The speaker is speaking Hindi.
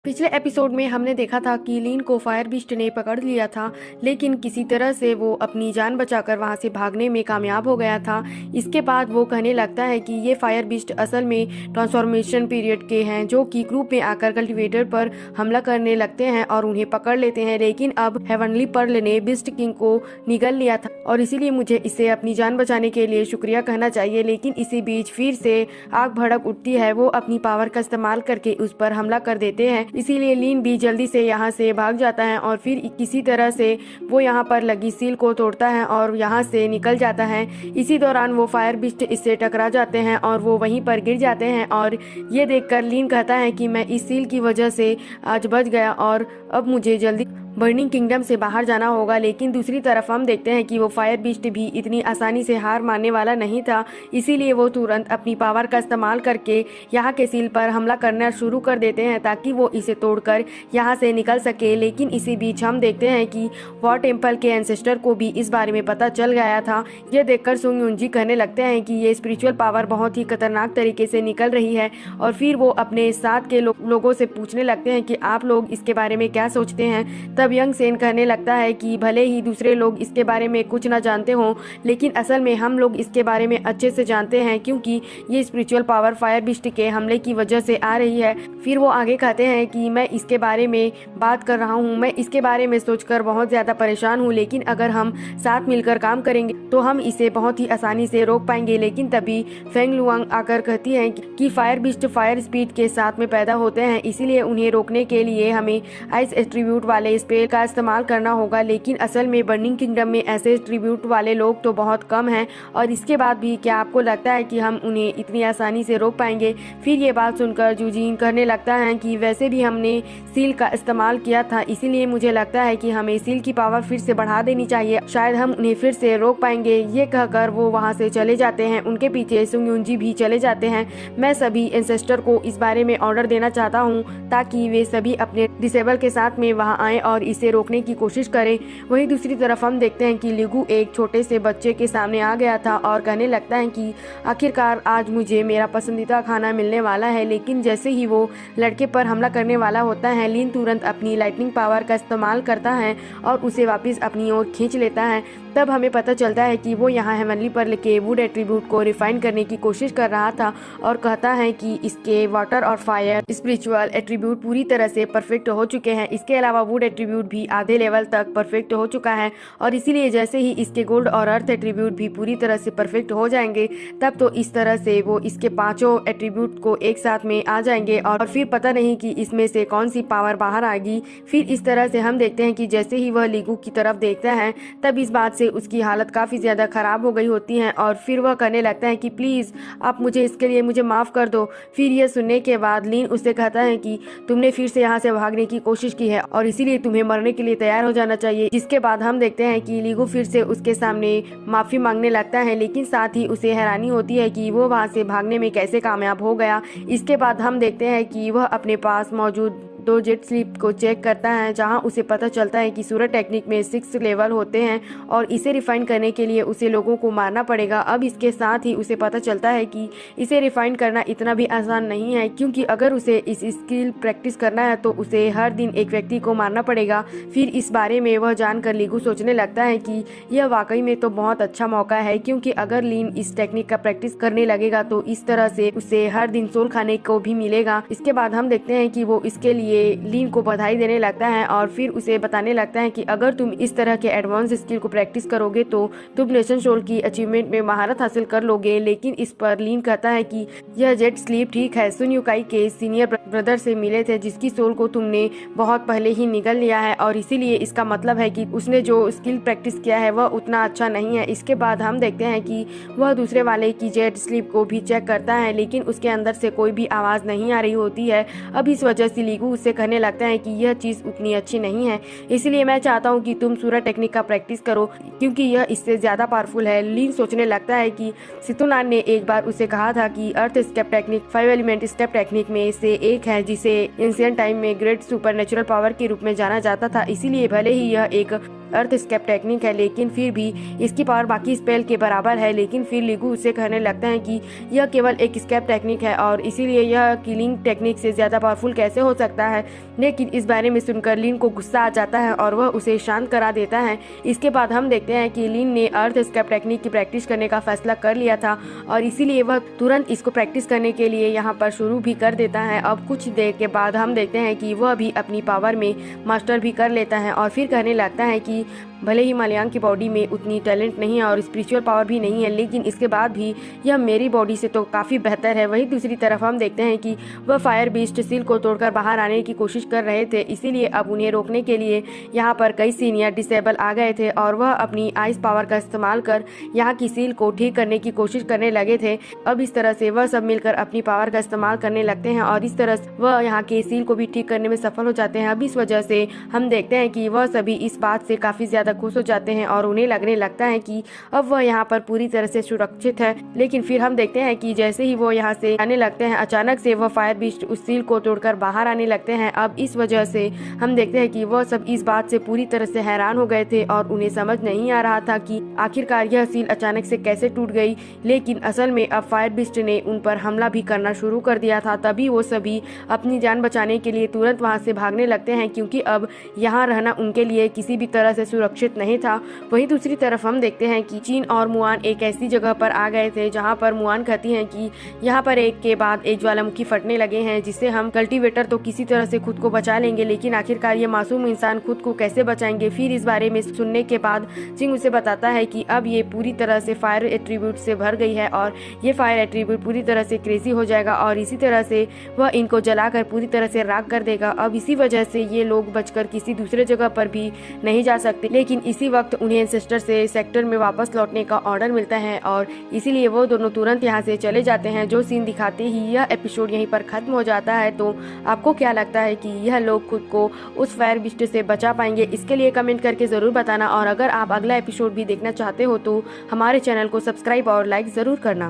पिछले एपिसोड में हमने देखा था कि लीन को फायर बीस्ट ने पकड़ लिया था, लेकिन किसी तरह से वो अपनी जान बचाकर वहां से भागने में कामयाब हो गया था। इसके बाद वो कहने लगता है कि ये फायर बीस्ट असल में ट्रांसफॉर्मेशन पीरियड के हैं, जो कि ग्रुप में आकर कल्टिवेटर पर हमला करने लगते हैं और उन्हें पकड़ लेते हैं। लेकिन अब हेवनली पर्ल ने बीस्ट किंग को निगल लिया था और इसीलिए मुझे इसे अपनी जान बचाने के लिए शुक्रिया कहना चाहिए। लेकिन इसी बीच फिर से आग भड़क उठती है। वो अपनी पावर का इस्तेमाल करके उस पर हमला कर देते हैं। इसीलिए लीन भी जल्दी से यहाँ से भाग जाता है और फिर किसी तरह से वो यहाँ पर लगी सील को तोड़ता है और यहाँ से निकल जाता है। इसी दौरान वो फायर बीस्ट इससे टकरा जाते हैं और वो वहीं पर गिर जाते हैं और ये देखकर लीन कहता है कि मैं इस सील की वजह से आज बच गया और अब मुझे जल्दी बर्निंग किंगडम से बाहर जाना होगा। लेकिन दूसरी तरफ हम देखते हैं कि वो फायर बीस्ट भी इतनी आसानी से हार मानने वाला नहीं था। इसीलिए वो तुरंत अपनी पावर का इस्तेमाल करके यहाँ के सील पर हमला करना शुरू कर देते हैं ताकि वो इसे तोड़कर यहाँ से निकल सके। लेकिन इसी बीच हम देखते हैं कि वॉर टेम्पल के एंसेस्टर को भी इस बारे में पता चल गया था। ये देखकर सुंग युनजी कहने लगते हैं कि ये स्पिरिचुअल पावर बहुत ही खतरनाक तरीके से निकल रही है और फिर वो अपने साथ के लोगों से पूछने लगते हैं कि आप लोग इसके बारे में क्या सोचते हैं। तब यंग सेन कहने लगता है कि भले ही दूसरे लोग इसके बारे में कुछ ना जानते हों, लेकिन असल में हम लोग इसके बारे में अच्छे से जानते हैं, क्योंकि ये स्पिरिचुअल पावर फायर बीस्ट के हमले की वजह से आ रही है। फिर वो आगे कहते हैं कि मैं इसके बारे में बात कर रहा हूँ, मैं इसके बारे में सोचकर बहुत ज्यादा परेशान हूँ, लेकिन अगर हम साथ मिलकर काम करेंगे तो हम इसे बहुत ही आसानी से रोक पाएंगे। लेकिन तभी फेंग लुआंग आकर कहती है कि फायर बीस्ट फायर स्पीड के साथ में पैदा होते हैं, इसीलिए उन्हें रोकने के लिए हमें आइस एट्रीब्यूट वाले स्पेल का इस्तेमाल करना होगा। लेकिन असल में बर्निंग किंगडम में ऐसे एट्रीब्यूट वाले लोग तो बहुत कम हैं और इसके बाद भी क्या आपको लगता है कि हम उन्हें इतनी आसानी से रोक पाएंगे। फिर ये बात सुनकर जूजीन कहने लगता है कि वैसे भी हमने सील का इस्तेमाल किया था, इसीलिए मुझे लगता है कि हमें सील की पावर फिर से बढ़ा देनी चाहिए, शायद हम उन्हें फिर से रोक पाएंगे। ये कहकर वो वहाँ से चले जाते हैं। उनके पीछे सुंग युनजी भी चले जाते हैं। मैं सभी एंसेस्टर को इस बारे में ऑर्डर देना चाहता हूँ ताकि वे सभी अपने डिसेबल के साथ में वहाँ आए और इसे रोकने की कोशिश करें। वहीं दूसरी तरफ हम देखते हैं कि लिगू एक छोटे से बच्चे के सामने आ गया था और कहने लगता है कि आखिरकार आज मुझे मेरा पसंदीदा खाना मिलने वाला है। लेकिन जैसे ही वो लड़के पर हमला करने वाला होता है, लीन तुरंत अपनी लाइटनिंग पावर का इस्तेमाल करता है और उसे वापस अपनी ओर खींच लेता है। तब हमें पता चलता है कि वो यहाँ हेवनली पर्ल के वुड एट्रीब्यूट को रिफाइन करने की कोशिश कर रहा था और कहता है कि इसके वाटर और फायर स्पिरिचुअल एट्रीब्यूट पूरी तरह से परफेक्ट हो चुके हैं। इसके अलावा वुड एट्रीब्यूट भी आधे लेवल तक परफेक्ट हो चुका है और इसीलिए जैसे ही इसके गोल्ड और अर्थ एट्रीब्यूट भी पूरी तरह से परफेक्ट हो जाएंगे, तब तो इस तरह से वो इसके पांचों एट्रीब्यूट को एक साथ में आ जाएंगे और फिर पता नहीं कि इसमें से कौन सी पावर बाहर आएगी। फिर इस तरह से हम देखते हैं कि जैसे ही वह लिगू की तरफ देखता है, तब इस बात से उसकी हालत काफी ज्यादा खराब हो गई होती है और फिर वह कहने लगता है कि प्लीज आप मुझे इसके लिए मुझे माफ कर दो। फिर यह सुनने के बाद लीन उससे कहता है कि तुमने फिर से यहाँ से भागने की कोशिश की है और इसीलिए तुम्हें मरने के लिए तैयार हो जाना चाहिए। जिसके बाद हम देखते हैं कि लिगू फिर से उसके सामने माफी मांगने लगता है, लेकिन साथ ही उसे हैरानी होती है कि वो वहाँ से भागने में कैसे कामयाब हो गया। इसके बाद हम देखते हैं कि वह अपने पास मौजूद 2 जेट स्लीप को चेक करता है, जहां उसे पता चलता है कि सूरज टेक्निक में 6 लेवल होते हैं और इसे रिफाइन करने के लिए उसे लोगों को मारना पड़ेगा। अब इसके साथ ही उसे पता चलता है कि इसे रिफाइन करना इतना भी आसान नहीं है, क्योंकि अगर उसे इस स्किल प्रैक्टिस करना है तो उसे हर दिन एक व्यक्ति को मारना पड़ेगा। फिर इस बारे में वह जानकर लिगू सोचने लगता है कि यह वाकई में तो बहुत अच्छा मौका है, क्योंकि अगर लीन इस टेक्निक का प्रैक्टिस करने लगेगा तो इस तरह से उसे हर दिन सोल खाने को भी मिलेगा। इसके बाद हम देखते हैं कि वो इसके लिए लीन को बधाई देने लगता है और फिर उसे बताने लगता है कि अगर तुम इस तरह के एडवांस स्किल को प्रैक्टिस करोगे तो तुम नेशन सोल की अचीवमेंट में महारत हासिल कर लोगे। लेकिन इस पर लीन कहता है कि यह जेट स्लीप ठीक है, सुन युकाई के सीनियर ब्रदर से मिले थे जिसकी सोल को तुमने बहुत पहले ही निगल लिया है और इसीलिए इसका मतलब है कि उसने जो स्किल प्रैक्टिस किया है वह उतना अच्छा नहीं है। इसके बाद हम देखते हैं कि वह दूसरे वाले की जेट स्लीप को भी चेक करता है, लेकिन उसके अंदर से कोई भी आवाज नहीं आ रही होती है। अब इस वजह से लिगू उससे कहने लगता है कि यह चीज उतनी अच्छी नहीं है, इसलिए मैं चाहता हूं कि तुम सूरज टेक्निक का प्रैक्टिस करो, क्योंकि यह इससे ज्यादा पावरफुल है। लीन सोचने लगता है कि सितुनान ने एक बार उसे कहा था कि earth step technique 5 element step technique में से एक है, जिसे एंशिएंट टाइम में ग्रेट सुपर नेचुरल पावर के रूप में जाना जाता था। इसीलिए भले ही यह एक अर्थ एस्केप टेक्निक है, लेकिन फिर भी इसकी पावर बाकी स्पेल के बराबर है। लेकिन फिर लीगू उससे कहने लगता है कि यह केवल एक एस्केप टेक्निक है और इसीलिए यह किलिंग टेक्निक से ज़्यादा पावरफुल कैसे हो सकता है। लेकिन इस बारे में सुनकर लिन को गुस्सा आ जाता है और वह उसे शांत करा देता है। इसके बाद हम देखते हैं कि लिन ने अर्थ एस्केप टेक्निक की प्रैक्टिस करने का फैसला कर लिया था और इसीलिए वह तुरंत इसको प्रैक्टिस करने के लिए यहाँ पर शुरू भी कर देता है। अब कुछ देर के बाद हम देखते हैं कि वह भी अपनी पावर में मास्टर भी कर लेता है और फिर कहने लगता है कि भले ही मालियांग की बॉडी में उतनी टैलेंट नहीं है और स्पिरिचुअल पावर भी नहीं है, लेकिन इसके बाद भी यह मेरी बॉडी से तो काफ़ी बेहतर है। वहीं दूसरी तरफ हम देखते हैं कि वह फायर बीस्ट सील को तोड़कर बाहर आने की कोशिश कर रहे थे, इसीलिए अब उन्हें रोकने के लिए यहाँ पर कई सीनियर डिसेबल आ गए थे और वह अपनी आइस पावर का इस्तेमाल कर यहाँ की सील को ठीक करने की कोशिश करने लगे थे। अब इस तरह से वह सब मिलकर अपनी पावर का इस्तेमाल करने लगते हैं और इस तरह वह यहाँ के सील को भी ठीक करने में सफल हो जाते हैं। अब इस वजह से हम देखते हैं कि वह सभी इस बात से काफ़ी ज़्यादा खुश हो जाते हैं और उन्हें लगने लगता है कि अब वह यहाँ पर पूरी तरह से सुरक्षित है। लेकिन फिर हम देखते हैं कि जैसे ही वो यहाँ से आने लगते हैं, अचानक से वह फायर बीस्ट उस सील को तोड़कर बाहर आने लगते हैं। अब इस वजह से हम देखते हैं कि वह सब इस बात से पूरी तरह से हैरान हो गए थे और उन्हें समझ नहीं आ रहा था कि आखिरकार यह सील अचानक से कैसे टूट गई। लेकिन असल में अब फायर बीस्ट ने उन पर हमला भी करना शुरू कर दिया था। तभी वो सभी अपनी जान बचाने के लिए तुरंत वहाँ से भागने लगते हैं, क्योंकि अब यहाँ रहना उनके लिए किसी भी तरह से सुरक्षित नहीं था। वहीं दूसरी तरफ हम देखते हैं कि चीन और मुआन एक ऐसी जगह पर आ गए थे जहां पर मुआन कहती हैं कि यहाँ पर एक के बाद एक ज्वालामुखी फटने लगे हैं, जिससे हम कल्टीवेटर तो किसी तरह से खुद को बचा लेंगे, लेकिन आखिरकार ये मासूम इंसान खुद को कैसे बचाएंगे। फिर इस बारे में सुनने के बाद चिंग उसे बताता है कि अब ये पूरी तरह से फायर एट्रीब्यूट से भर गई है और ये फायर एट्रीब्यूट पूरी तरह से क्रेजी हो जाएगा और इसी तरह से वह इनको जलाकर पूरी तरह से राख कर देगा। अब इसी वजह से ये लोग बचकर किसी दूसरे जगह पर भी नहीं जा सकते। लेकिन इसी वक्त उन्हें एंसेस्टर से सेक्टर में वापस लौटने का ऑर्डर मिलता है और इसीलिए वो दोनों तुरंत यहाँ से चले जाते हैं। जो सीन दिखाते ही यह एपिसोड यहीं पर खत्म हो जाता है। तो आपको क्या लगता है कि यह लोग खुद को उस फायर बिस्ट से बचा पाएंगे? इसके लिए कमेंट करके ज़रूर बताना और अगर आप अगला एपिसोड भी देखना चाहते हो तो हमारे चैनल को सब्सक्राइब और लाइक ज़रूर करना।